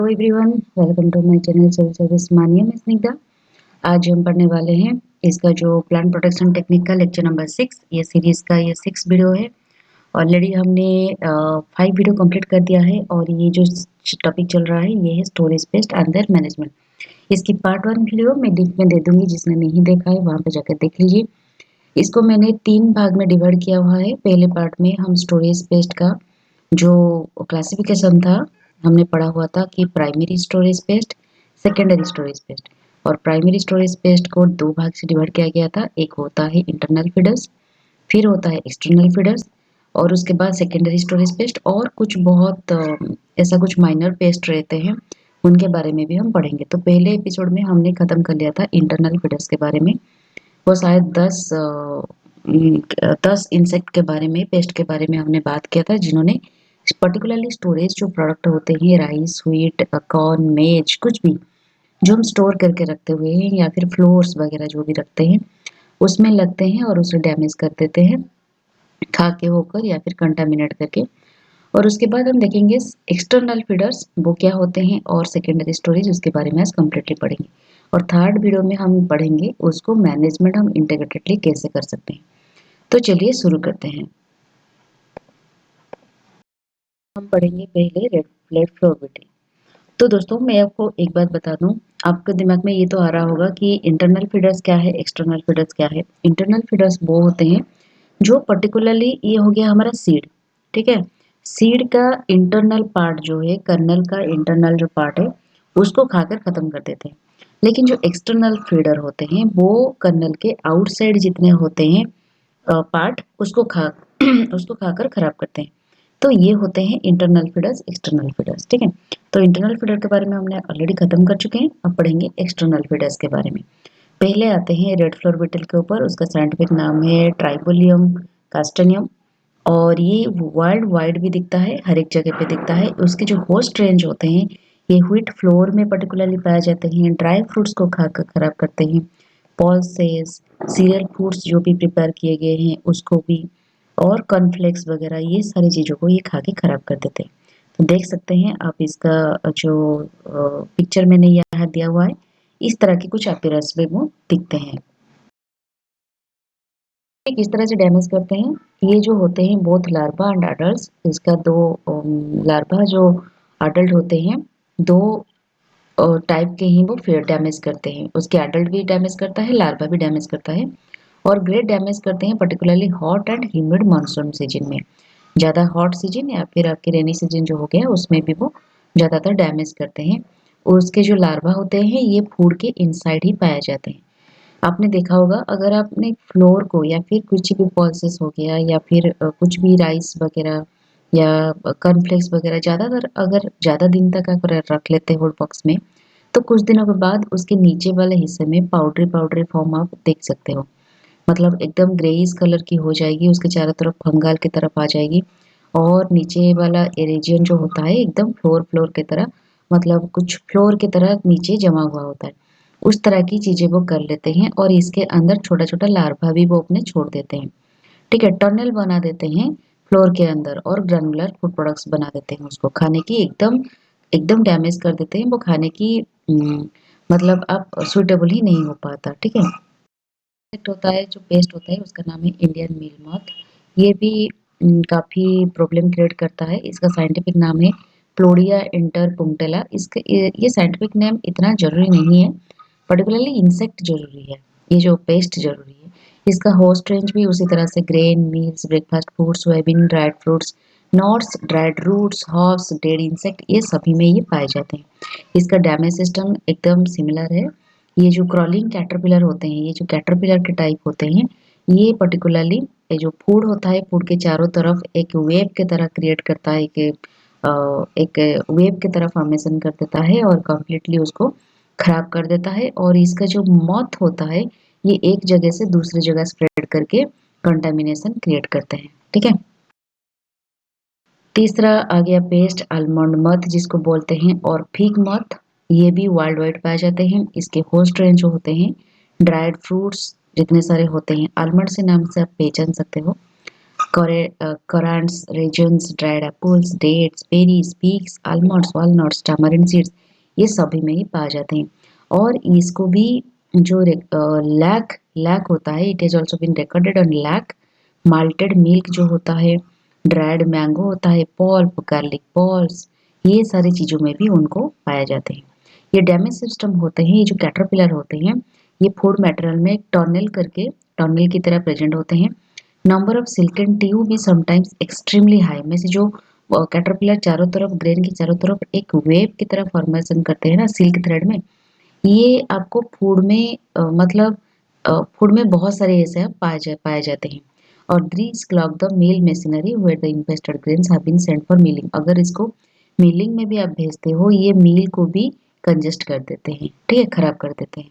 Hello everyone, welcome to my channel Civil Service Mania में स्निग्धा। आज हम पढ़ने वाले हैं इसका जो प्लांट प्रोटेक्शन टेक्निक का लेक्चर नंबर 6। ये सीरीज का ये 6 वीडियो है। ऑलरेडी हमने 5 वीडियो कंप्लीट कर दिया है और ये जो टॉपिक चल रहा है ये है स्टोरेज बेस्ड अंडर मैनेजमेंट। इसकी पार्ट 1 वीडियो मैं लिंक में दे दूंगी, जिसने नहीं देखा है वहाँ पे जाकर देख लीजिए। इसको मैंने 3 भाग में डिवाइड किया हुआ है। पहले पार्ट में हम स्टोरेज बेस्ड का जो क्लासिफिकेशन था हमने पढ़ा हुआ था कि primary storage based, secondary storage based. और प्राइमरी स्टोरेज बेस्ड को 2 भाग से डिवाइड किया गया था। एक होता है इंटरनल फीडर्स, फिर होता है एक्सटर्नल फीडर्स, और उसके बाद सेकेंडरी स्टोरेज बेस्ड और कुछ बहुत ऐसा कुछ माइनर बेस्ड रहते हैं, उनके बारे में भी हम पढ़ेंगे। तो पहले एपिसोड में हमने खत्म कर लिया था इंटरनल फीडर्स के बारे में। वो शायद 10 इंसेक्ट के बारे में, पेस्ट के बारे में हमने बात किया था, जिन्होंने पर्टिकुलरली स्टोरेज जो प्रोडक्ट होते हैं, राइस, व्हीट, कॉर्न, मेज, कुछ भी जो हम स्टोर करके रखते हुए हैं या फिर फ्लोर्स वगैरह जो भी रखते हैं उसमें लगते हैं और उसे डैमेज कर देते हैं खा के होकर या फिर कंटामिनेट करके। और उसके बाद हम देखेंगे एक्सटर्नल फीडर्स वो क्या होते हैं, और सेकेंडरी स्टोरेज उसके बारे में आज कम्प्लीटली पढ़ेंगे। और थर्ड वीडियो में हम पढ़ेंगे उसको मैनेजमेंट हम इंटीग्रेटेडली कैसे कर सकते हैं। तो चलिए शुरू करते हैं। हम पढ़ेंगे पहले रेड फ्लैग फ्लोबिलिटी। तो दोस्तों मैं आपको एक बात बता दूं, आपके दिमाग में ये तो आ रहा होगा कि इंटरनल फीडर्स क्या है, एक्सटर्नल फीडर्स क्या है। इंटरनल फीडर्स वो होते हैं जो पर्टिकुलरली, ये हो गया हमारा सीड, ठीक है। सीड का इंटरनल पार्ट जो है, कर्नल का इंटरनल जो पार्ट है उसको खाकर खत्म कर देते हैं। लेकिन जो एक्सटर्नल फीडर होते हैं वो कर्नल के आउटसाइड जितने होते हैं पार्ट उसको खाकर खराब करते हैं। तो ये होते हैं इंटरनल फीडर्स, एक्सटर्नल फीडर्स, ठीक है। तो इंटरनल फीडर के बारे में हमने ऑलरेडी खत्म कर चुके हैं। अब पढ़ेंगे एक्सटर्नल फीडर्स के बारे में। पहले आते हैं रेड फ्लोर बीटल के ऊपर। उसका साइंटिफिक नाम है ट्राइबोलियम कास्टेनियम, और ये वर्ल्ड वाइड भी दिखता है, हर एक जगह पे दिखता है। उसके जो होस्ट रेंज होते हैं ये व्हीट फ्लोर में पर्टिकुलरली पाए जाते हैं। ड्राई फ्रूट्स को खाकर खराब करते हैं, पल्सेस, सीरियल फूड्स जो भी प्रिपेयर किए गए हैं उसको भी, और कॉर्नफ्लेक्स वगैरह, ये सारी चीज़ों को ये खा के खराब कर देते हैं। तो देख सकते हैं आप इसका जो पिक्चर मैंने यहाँ दिया हुआ है, इस तरह की कुछ अपीयरेंस में वो दिखते हैं। किस तरह से डैमेज करते हैं, ये जो होते हैं बोथ लार्वा एंड अडल्ट। इसका दो लार्वा जो अडल्ट होते हैं, दो टाइप के ही वो फिर डैमेज करते हैं। उसके एडल्ट भी डैमेज करता है, लार्वा भी डैमेज करता है, और ग्रेट डैमेज करते हैं particularly hot and humid monsoon season में। ज़्यादा हॉट सीजन या फिर आपके रेनी सीजन जो हो गया उसमें भी वो ज़्यादातर डैमेज करते हैं। और उसके जो लार्वा होते हैं ये फूड के इनसाइड ही पाए जाते हैं। आपने देखा होगा, अगर आपने फ्लोर को या फिर कुछ भी पल्सेस हो गया या फिर कुछ भी राइस वगैरह या कॉर्नफ्लेक्स वगैरह ज़्यादातर अगर ज़्यादा दिन तक अगर रख लेते हो बॉक्स में, तो कुछ दिनों के बाद उसके नीचे वाले हिस्से में पाउडरी पाउडरी फॉर्म आप देख सकते हो। मतलब एकदम ग्रेइश कलर की हो जाएगी, उसके चारों तरफ फंगाल की तरफ आ जाएगी, और नीचे वाला रीजन जो होता है एकदम फ्लोर फ्लोर की तरह, मतलब कुछ फ्लोर की तरह नीचे जमा हुआ होता है। उस तरह की चीजें वो कर लेते हैं, और इसके अंदर छोटा छोटा लार्वा भी वो अपने छोड़ देते हैं, ठीक है। टनल बना देते हैं फ्लोर के अंदर, और ग्रैनुलर फूड प्रोडक्ट्स बना देते हैं उसको खाने की, एकदम एकदम डैमेज कर देते हैं वो खाने की। मतलब आप सुइटेबल ही नहीं हो पाता, ठीक है। इंसेक्ट होता है जो पेस्ट होता है उसका नाम है इंडियन मील मॉथ। ये भी काफ़ी प्रॉब्लम क्रिएट करता है। इसका साइंटिफिक नाम है प्लोडिया इंटरपुंक्टेला। इसका ये साइंटिफिक नेम इतना जरूरी नहीं है, पर्टिकुलरली इंसेक्ट जरूरी है, ये जो पेस्ट जरूरी है। इसका होस्ट रेंज भी उसी तरह से grain, meals, breakfast foods, soybean, dried fruits, nuts, dried roots, herbs, dead insect, ये सभी में ये पाए जाते हैं। इसका डैमेज सिस्टम एकदम सिमिलर है। ये जो क्रॉलिंग कैटरपिलर होते हैं, ये जो कैटरपिलर के टाइप होते हैं, ये पर्टिकुलरली ये जो फूड होता है, फूड के चारों तरफ एक वेब की तरह क्रिएट करता है, एक वेब की तरह फॉर्मेशन कर देता है और कंप्लीटली उसको खराब कर देता है। और इसका जो मॉथ होता है ये एक जगह से दूसरी जगह स्प्रेड करके कंटामिनेशन क्रिएट करते हैं, ठीक है। तीसरा आ गया पेस्ट आलमंड मथ, जिसको बोलते हैं, और फिग मथ। ये भी वर्ल्ड वाइड पाए जाते हैं। इसके होस्ट रेंज जो होते हैं, ड्राइड फ्रूट्स जितने सारे होते हैं, आलमंड से नाम से आप पहचान सकते हो, currants, raisins, dried apples, dates, berries, peaks, almonds, walnuts, tamarind seeds, ये सभी में ही पाए जाते हैं। और इसको भी जो लैक लैक होता है, it is also been recorded on lac, malted milk जो होता है, ड्राइड मैंगो होता है, पल्प, गार्लिक बॉल्स, ये सारी चीज़ों में भी उनको पाए जाते हैं। ये डैमेज सिस्टम होते हैं, ये जो कैटरपिलर होते हैं, ये फूड मटेरियल में टनल करके टनल की तरह प्रेजेंट होते हैं। नंबर ऑफ सिल्कन ट्यूब भी समटाइम्स एक्सट्रीमली हाई, में से जो कैटरपिलर चारों तरफ ग्रेन की चारों तरफ एक वेव की तरह फॉर्मेशन करते हैं ना सिल्क थ्रेड में, ये आपको फूड में मतलब फूड में बहुत सारे ऐसे पाए जाते हैं। और these clog the mill machinery where the infested grains have been sent for milling। अगर इसको मिलिंग में भी आप भेजते हो, ये मील को भी कंजेस्ट कर देते हैं, ठीक है, खराब कर देते हैं।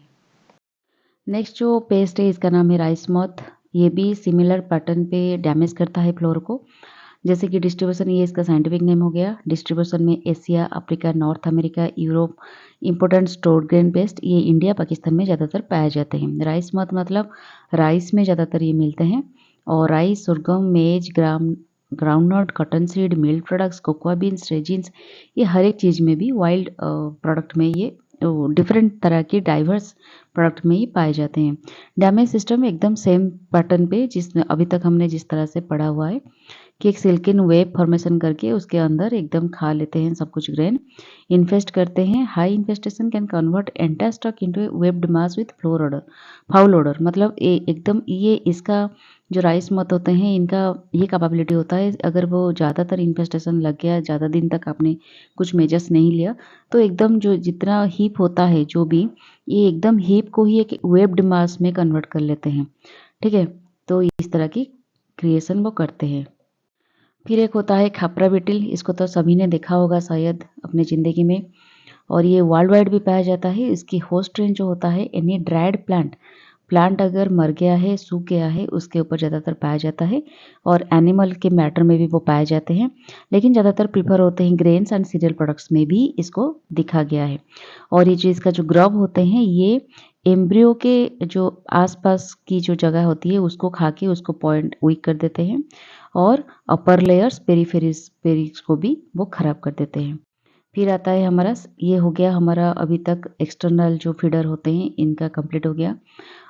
नेक्स्ट जो पेस्ट है इसका नाम है राइस मॉथ। ये भी सिमिलर पैटर्न पे डैमेज करता है फ्लोर को। जैसे कि डिस्ट्रीब्यूशन, ये इसका साइंटिफिक नेम हो गया। डिस्ट्रीब्यूशन में Asia, Africa, north America, Europe. Important store grain paste, ये इंडिया पाकिस्तान में ज़्यादातर पाए जाते हैं। राइस मॉथ मतलब राइस में ज़्यादातर ये मिलते हैं। और राइस, सुरगम, मेज, groundnut, cotton seed, milk products, cocoa beans, resins, ये हर एक चीज़ में भी वाइल्ड प्रोडक्ट में ये डिफरेंट तरह के डाइवर्स प्रोडक्ट में ही पाए जाते हैं। डैमेज सिस्टम एकदम सेम पैटर्न पे जिसमें अभी तक हमने जिस तरह से पढ़ा हुआ है कि एक सिल्किन वेब फॉर्मेशन करके उसके अंदर एकदम खा लेते हैं सब कुछ ग्रेन, इन्फेस्ट करते हैं। High infestation can convert entire stock into webbed mass with foul order. मतलब एकदम ये इसका जो राइस मत होते हैं इनका ये कैपेबिलिटी होता है, अगर वो ज़्यादातर इन्फेस्टेशन लग गया, ज़्यादा दिन तक आपने कुछ मेजर्स नहीं लिया, तो एकदम जो जितना हीप होता है जो भी, ये एकदम हीप को ही एक वेब्ड मास में कन्वर्ट कर लेते हैं, ठीक है। तो इस तरह की क्रिएशन वो करते हैं। फिर एक होता है खापरा बीटल। इसको तो सभी ने देखा होगा शायद अपने ज़िंदगी में, और ये वर्ल्ड वाइड भी पाया जाता है। इसकी होस्ट रेंज जो होता है एनी ड्राइड प्लांट अगर मर गया है, सूख गया है, उसके ऊपर ज़्यादातर पाया जाता है। और एनिमल के मैटर में भी वो पाए जाते हैं, लेकिन ज़्यादातर प्रीफर होते हैं ग्रेन्स एंड सीरियल प्रोडक्ट्स में भी इसको दिखा गया है। और ये जो इसका जो ग्रब होते हैं, ये एम्ब्रियो के जो आसपास की जो जगह होती है उसको खा के उसको पॉइंट वीक कर देते हैं, और अपर लेयर्स पेरीज को भी वो खराब कर देते हैं। फिर आता है हमारा, ये हो गया हमारा अभी तक एक्सटर्नल जो फीडर होते हैं इनका कंप्लीट हो गया।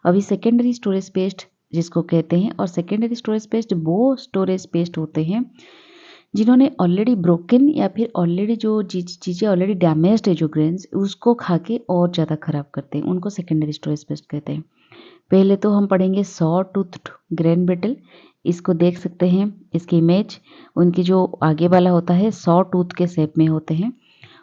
अभी सेकेंडरी स्टोरेज पेस्ट जिसको कहते हैं, और सेकेंडरी स्टोरेज पेस्ट वो स्टोरेज पेस्ट होते हैं जिन्होंने ऑलरेडी ब्रोकन या फिर ऑलरेडी जो चीज़ें ऑलरेडी डैमेज्ड है जो ग्रेन्स, उसको खा के और ज़्यादा खराब करते हैं, उनको सेकेंडरी स्टोरेज पेस्ट कहते हैं। पहले तो हम पढ़ेंगे सॉ टूथ ग्रेन बेटल। इसको देख सकते हैं, इसकी इमेज, उनकी जो आगे वाला होता है सॉ टूथ के शेप में होते हैं।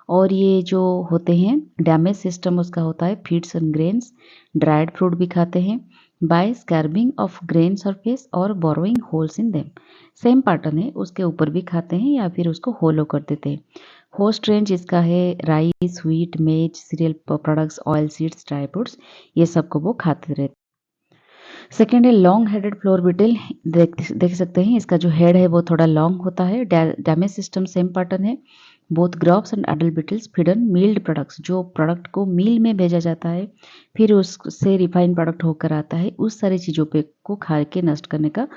और ये जो होते हैं डैमेज सिस्टम उसका होता है feeds and grains, dried fruit भी खाते हैं बाय स्कैर्बिंग ऑफ ग्रेन सरफेस और borrowing holes in them. Same pattern है, उसके ऊपर भी खाते हैं या फिर उसको होलो कर देते हैं। होस्ट रेंज इसका है राइस, व्हीट, मेज, serial products, oil seeds, dry fruits, ये सबको वो खाते रहते हैं। सेकेंड है लॉन्ग हेडेड फ्लोर बीटल। देख सकते हैं इसका जो हेड है वो थोड़ा लॉन्ग होता है। डैमेज सिस्टम सेम पैटर्न है। Both grubs and adult beetles feed on milled products, जो प्रोडक्ट को मील में भेजा जाता है फिर उससे रिफाइंड प्रोडक्ट होकर आता है, उस सारी चीज़ों पे को खा के नष्ट करने का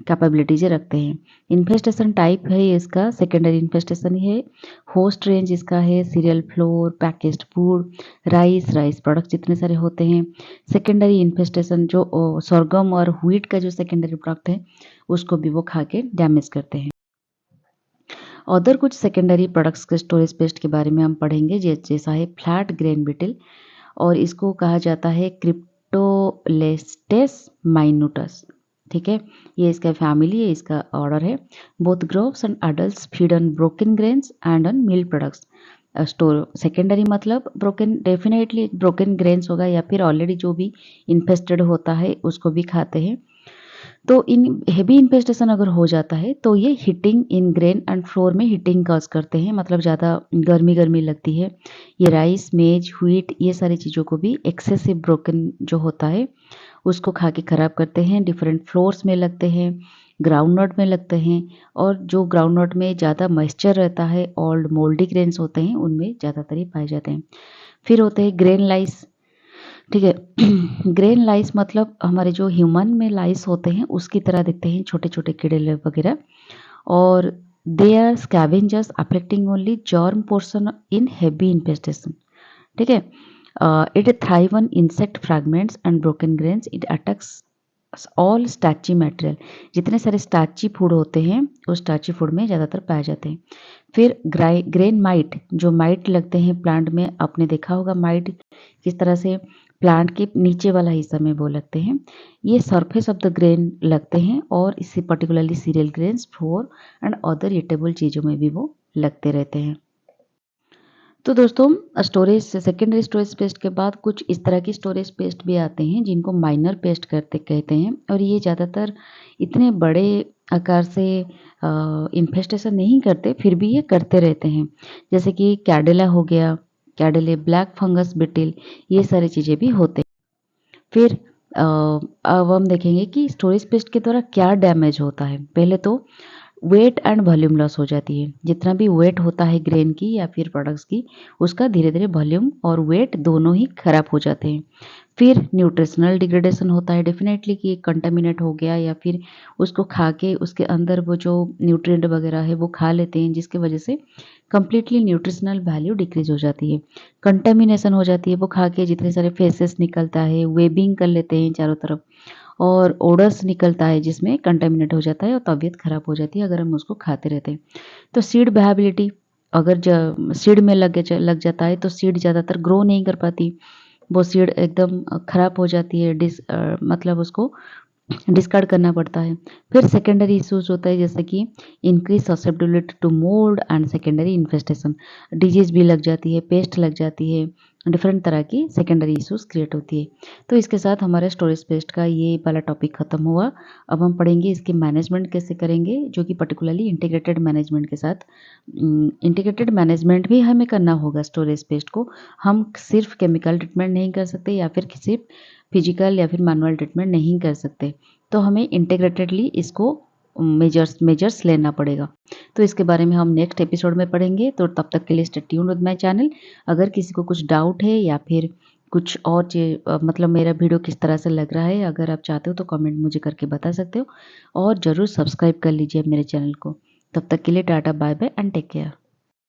कैपेबिलिटीज रखते हैं। इन्फेस्टेशन टाइप है इसका सेकेंडरी इन्फेस्टेशन ही है। होस्ट रेंज इसका है serial floor, packaged food, rice product जितने सारे होते हैं। सेकेंडरी इन्फेस्टेशन जो सोरगम और व्हीट का जो सेकेंडरी प्रोडक्ट है उसको भी वो खा के डैमेज करते हैं। अदर कुछ सेकेंडरी प्रोडक्ट्स के स्टोरेज पेस्ट के बारे में हम पढ़ेंगे, जैसा है फ्लैट ग्रेन बीटल, और इसको कहा जाता है क्रिप्टोलेस्टेस माइनूटस, ठीक है। ये इसका फैमिली है, इसका ऑर्डर है। Both groves and adults feed on broken grains and on milk products. Store secondary मतलब ब्रोकन, डेफिनेटली ब्रोकन ग्रेन्स होगा या फिर ऑलरेडी जो भी इन्फेस्टेड होता है उसको भी खाते हैं। तो इन हेवी इन्फेस्टेशन अगर हो जाता है तो ये heating in grain and floor में हीटिंग कॉज करते हैं, मतलब ज़्यादा गर्मी लगती है। ये राइस, मेज, व्हीट, ये सारी चीज़ों को भी एक्सेसिव ब्रोकन जो होता है उसको खा के ख़राब करते हैं। डिफरेंट फ्लोर्स में लगते हैं, ग्राउंड नट में लगते हैं, और जो ग्राउंड नट में ज़्यादा मॉइस्चर रहता है, ओल्ड मोल्डी ग्रेन्स होते हैं, उनमें ज़्यादातर ये पाए जाते हैं। फिर होते हैं ग्रेन लाइस। ठीक है। ग्रेन लाइस मतलब हमारे जो ह्यूमन में लाइस होते हैं उसकी तरह दिखते हैं, छोटे छोटे कीड़े वगैरह, और they are scavengers affecting only germ portion in heavy infestation. ठीक है। It thrive on insect fragments and broken grains, it attacks all starchy material. जितने सारे स्टार्ची फूड होते हैं वो स्टार्ची फूड में ज़्यादातर पाए जाते हैं। फिर ग्रेन माइट, जो माइट लगते हैं प्लांट में, आपने देखा होगा माइट किस तरह से प्लांट के नीचे वाला हिस्सा में वो लगते हैं। ये सरफेस ऑफ द ग्रेन लगते हैं और इसी particularly serial grains, floor and other eatable चीज़ों में भी वो लगते रहते हैं। तो दोस्तों स्टोरेज सेकेंडरी स्टोरेज पेस्ट के बाद कुछ इस तरह की स्टोरेज पेस्ट भी आते हैं जिनको माइनर पेस्ट करते कहते हैं, और ये ज़्यादातर इतने बड़े आकार से इन्फेस्टेशन नहीं करते, फिर भी ये करते रहते हैं। जैसे कि कैडेला हो गया, कैडेले, ब्लैक फंगस बिटिल, ये सारी चीज़ें भी होते हैं। फिर अब हम देखेंगे कि स्टोरेज पेस्ट के द्वारा क्या डैमेज होता है। पहले तो वेट एंड वॉल्यूम लॉस हो जाती है। जितना भी वेट होता है ग्रेन की या फिर प्रोडक्ट्स की, उसका धीरे धीरे वॉल्यूम और वेट दोनों ही खराब हो जाते हैं। फिर न्यूट्रिशनल डिग्रेडेशन होता है डेफिनेटली, कि कंटामिनेट हो गया या फिर उसको खा के उसके अंदर वो जो न्यूट्रिएंट वगैरह है वो खा लेते हैं, जिसकी वजह से कंप्लीटली न्यूट्रिशनल वैल्यू डिक्रीज हो जाती है। कंटामिनेशन हो जाती है, वो खा के जितने सारे फेसेस निकलता है, वेबिंग कर लेते हैं चारों तरफ, और ओडर्स निकलता है जिसमें कंटामिनेट हो जाता है और तबीयत खराब हो जाती है अगर हम उसको खाते रहते हैं। तो सीड वायबिलिटी, अगर सीड में लग जाता है तो सीड ज़्यादातर ग्रो नहीं कर पाती, वो सीड एकदम खराब हो जाती है, मतलब उसको डिस्कार्ड करना पड़ता है। फिर सेकेंडरी इश्यूज होता है जैसे कि increase susceptibility to mould and secondary infestation, disease भी लग जाती है, पेस्ट लग जाती है, डिफरेंट तरह की सेकेंडरी इश्यूज क्रिएट होती है। तो इसके साथ हमारा स्टोरेज पेस्ट का ये वाला टॉपिक खत्म हुआ। अब हम पढ़ेंगे इसकी मैनेजमेंट कैसे करेंगे, जो कि पर्टिकुलरली इंटीग्रेटेड मैनेजमेंट के साथ। इंटीग्रेटेड मैनेजमेंट भी हमें करना होगा स्टोरेज पेस्ट को। हम सिर्फ केमिकल ट्रीटमेंट नहीं कर सकते या फिर सिर्फ फिजिकल या फिर मैनुअल ट्रीटमेंट नहीं कर सकते, तो हमें इंटीग्रेटेडली इसको मेजर्स लेना पड़ेगा। तो इसके बारे में हम नेक्स्ट एपिसोड में पढ़ेंगे। तो तब तक के लिए stay tuned with my channel. अगर किसी को कुछ डाउट है या फिर कुछ और मतलब मेरा वीडियो किस तरह से लग रहा है, अगर आप चाहते हो तो कमेंट मुझे करके बता सकते हो, और ज़रूर सब्सक्राइब कर लीजिए मेरे चैनल को। तब तक के लिए tata, bye bye and take care.